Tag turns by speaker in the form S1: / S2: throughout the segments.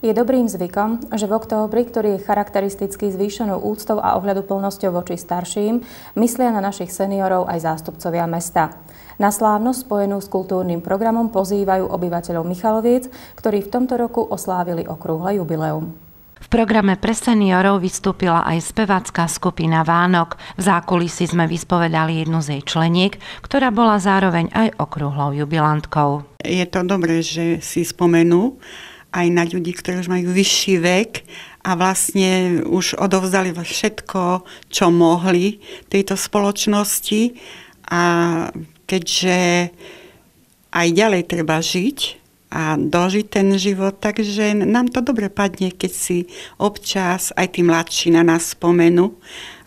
S1: Je dobrým zvykom, že v októbri, ktorý je charakteristický zvýšenou úctou a ohľaduplnosťou voči starším, myslia na našich seniorov aj zástupcovia mesta. Na slávnosť spojenú s kultúrnym programom pozývajú obyvateľov Michaloviec, ktorí v tomto roku oslávili okrúhle jubileum.
S2: V programe pre seniorov vystúpila aj spevácka skupina Vánok. V zákulisí sme vyspovedali jednu z jej členiek, ktorá bola zároveň aj okrúhlou jubilantkou.
S3: Je to dobré, že si spomenú aj na ľudí, ktorí už majú vyšší vek a vlastne už odovzdali všetko, čo mohli tejto spoločnosti. A keďže aj ďalej treba žiť a dožiť ten život, takže nám to dobre padne, keď si občas aj tí mladší na nás spomenú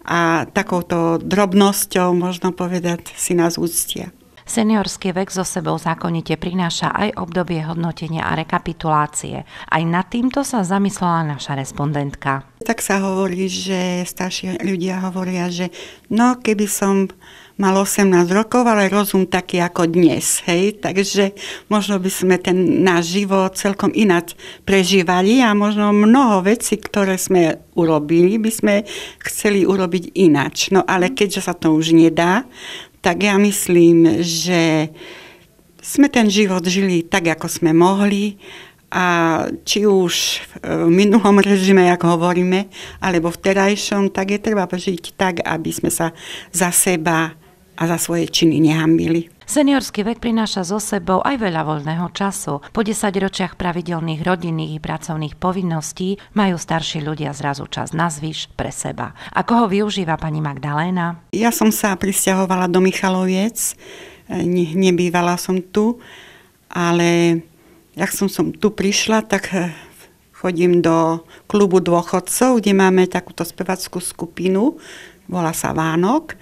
S3: a takouto drobnosťou, možno povedať, si nás úctia.
S2: Seniorský vek so sebou zákonite prináša aj obdobie hodnotenia a rekapitulácie. Aj nad týmto sa zamyslela naša respondentka.
S3: Tak sa hovorí, že starší ľudia hovoria, že no keby som mal 18 rokov, ale rozum taký ako dnes. Hej? Takže možno by sme ten náš život celkom ináč prežívali a možno mnoho vecí, ktoré sme urobili, by sme chceli urobiť ináč. No ale keďže sa to už nedá, tak ja myslím, že sme ten život žili tak, ako sme mohli a či už v minulom režime, ako hovoríme, alebo v terajšom, tak je treba žiť tak, aby sme sa za seba a za svoje činy nehanbili.
S2: Seniorský vek prináša so sebou aj veľa voľného času. Po 10 ročiach pravidelných rodinných i pracovných povinností majú starší ľudia zrazu čas na zvyš pre seba. Ako ho využíva pani Magdaléna?
S3: Ja som sa prisťahovala do Michaloviec, nebývala som tu, ale jak som tu prišla, tak chodím do klubu dôchodcov, kde máme takúto spevackú skupinu, volá sa Vánok.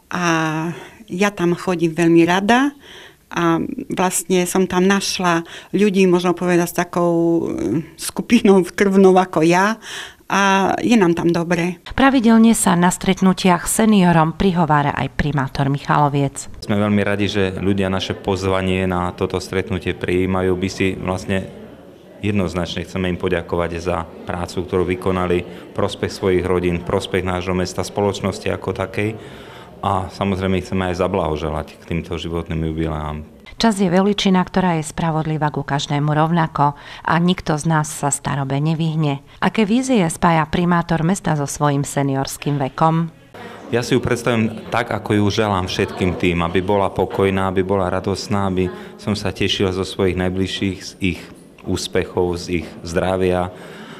S3: A ja tam chodím veľmi rada a vlastne som tam našla ľudí, možno povedať, s takou skupinou krvnou ako ja a je nám tam dobre.
S2: Pravidelne sa na stretnutiach seniorom prihovára aj primátor Michaloviec.
S4: Sme veľmi radi, že ľudia naše pozvanie na toto stretnutie prijímajú. By si vlastne jednoznačne chceme im poďakovať za prácu, ktorú vykonali, prospech svojich rodín, prospech nášho mesta, spoločnosti ako takej. A samozrejme chceme aj zablahoželať k týmto životným jubileám.
S2: Čas je veličina, ktorá je spravodlivá ku každému rovnako a nikto z nás sa starobe nevyhne. Aké vízie spája primátor mesta so svojím seniorským vekom?
S4: Ja si ju predstavím tak, ako ju želám všetkým tým, aby bola pokojná, aby bola radosná, aby som sa tešil zo svojich najbližších, z ich úspechov, z ich zdravia.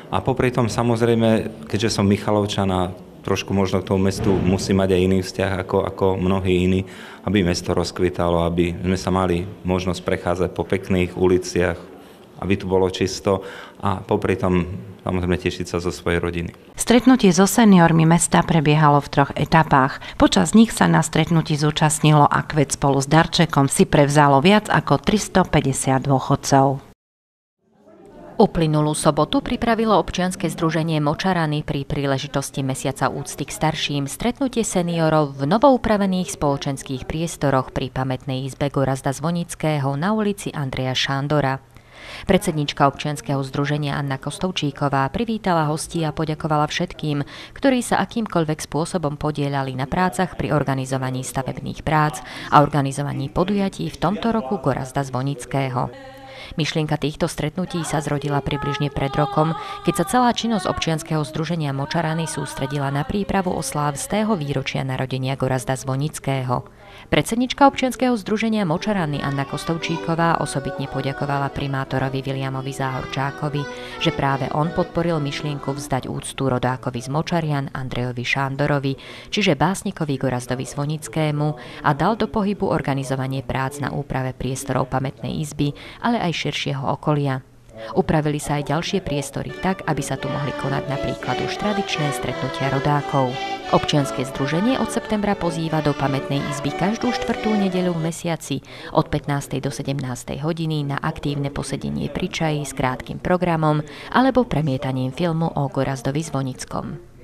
S4: A popri tom samozrejme, keďže som Michalovčan, trošku možno k tomu mestu musí mať aj iný vzťah ako mnohí iní, aby mesto rozkvitalo, aby sme sa mali možnosť prechádzať po pekných uliciach, aby tu bolo čisto a popri tom samozrejme tešiť sa zo svojej rodiny.
S2: Stretnutie so seniormi mesta prebiehalo v 3 etapách. Počas nich sa na stretnutí zúčastnilo a kvet spolu s darčekom si prevzalo viac ako 350 dôchodcov.
S5: Uplynulú sobotu pripravilo občianske združenie Močarany pri príležitosti Mesiaca úcty k starším stretnutie seniorov v novoupravených spoločenských priestoroch pri pamätnej izbe Gorazda Zvonického na ulici Andreja Šándora. Predsednička občianskeho združenia Anna Kostovčíková privítala hostí a poďakovala všetkým, ktorí sa akýmkoľvek spôsobom podieľali na prácach pri organizovaní stavebných prác a organizovaní podujatí v tomto roku Gorazda Zvonického. Myšlienka týchto stretnutí sa zrodila približne pred rokom, keď sa celá činnosť občianskeho združenia Močarany sústredila na prípravu osláv z tého výročia narodenia Gorazda Zvonického. Predsednička občianskeho združenia Močarany Anna Kostovčíková osobitne poďakovala primátorovi Viliamovi Záhorčákovi, že práve on podporil myšlienku vzdať úctu rodákovi z Močarian Andrejovi Šándorovi, čiže básnikovi Gorazdovi Zvonickému, a dal do pohybu organizovanie prác na úprave priestorov pamätnej izby, ale aj širšieho okolia. Upravili sa aj ďalšie priestory tak, aby sa tu mohli konať napríklad už tradičné stretnutia rodákov. Občianske združenie od septembra pozýva do pamätnej izby každú 4. nedeľu v mesiaci od 15. do 17. hodiny na aktívne posedenie pri čaji s krátkym programom alebo premietaním filmu o Gorazdovi Zvonickom.